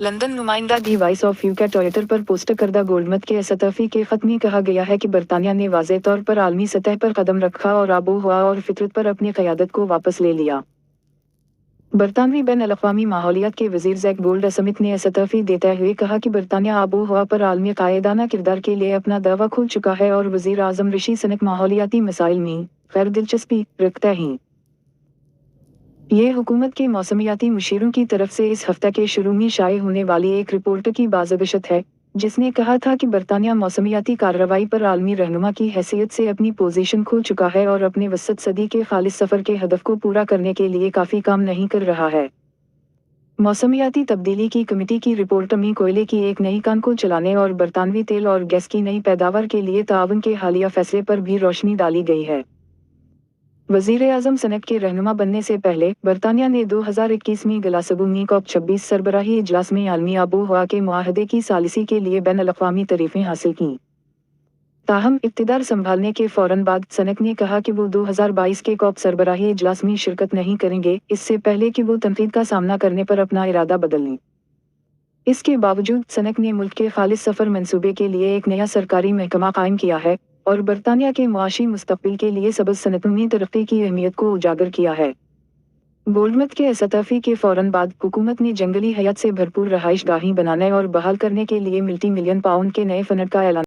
London نمائندہ دی voice of you کا Twitter پر post کردہ گولڈمت کے استعفی کے خط میں کہا گیا ہے کہ برطانیہ نے واضح طور پر عالمی سطح پر قدم رکھا اور آب و ہوا اور فطرت پر اپنی قیادت کو واپس لے لیا۔ برطانوی بین الاقوامی ماحولیات کے وزیر زیک گولڈ اسمتھ نے استعفی دیتے ہوئے کہا کہ برطانیہ آب و ہوا پر عالمی قائدانہ کردار کے لیے اپنا دعویٰ کھول چکا ہے اور وزیر اعظم رشی سنک ماحولیاتی مسائل میں غیر دلچسپی رکھتے ہیں۔ یہ حکومت کے موسمیاتی مشیروں کی طرف سے اس ہفتے کے شروع میں شائع ہونے والی ایک رپورٹ کی بازگشت ہے، جس نے کہا تھا کہ برطانیہ موسمیاتی کارروائی پر عالمی رہنما کی حیثیت سے اپنی پوزیشن کھو چکا ہے اور اپنے وسط صدی کے خالص سفر کے ہدف کو پورا کرنے کے لیے کافی کام نہیں کر رہا ہے۔ موسمیاتی تبدیلی کی کمیٹی کی رپورٹ میں کوئلے کی ایک نئی کان کو چلانے اور برطانوی تیل اور گیس کی نئی پیداوار کے لیے تعاون کے حالیہ فیصلے پر بھی روشنی ڈالی گئی ہے۔ وزیر اعظم سنک کے رہنما بننے سے پہلے برطانیہ نے 2021 میں گلاسگو میں COP 26 سربراہی اجلاس میں عالمی آب و ہوا کے معاہدے کی ثالثی کے لیے بین الاقوامی تعریفیں حاصل کیں۔ تاہم اقتدار سنبھالنے کے فوراً بعد سنک نے کہا کہ وہ 2022 کے COP سربراہی اجلاس میں شرکت نہیں کریں گے، اس سے پہلے کہ وہ تنقید کا سامنا کرنے پر اپنا ارادہ بدل لیں۔ اس کے باوجود سنک نے ملک کے خالص سفر منصوبے کے لیے ایک نیا سرکاری محکمہ قائم کیا ہے اور برطانیہ کے معاشی مستقبل کے لیے سبز صنعتوں میں ترقی کی اہمیت کو اجاگر کیا ہے۔ گولڈمت کے استعفی کے فوراً بعد حکومت نے جنگلی حیات سے بھرپور رہائش گاہیں بنانے اور بحال کرنے کے لیے ملٹی ملین پاؤنڈ کے نئے فنڈ کا اعلان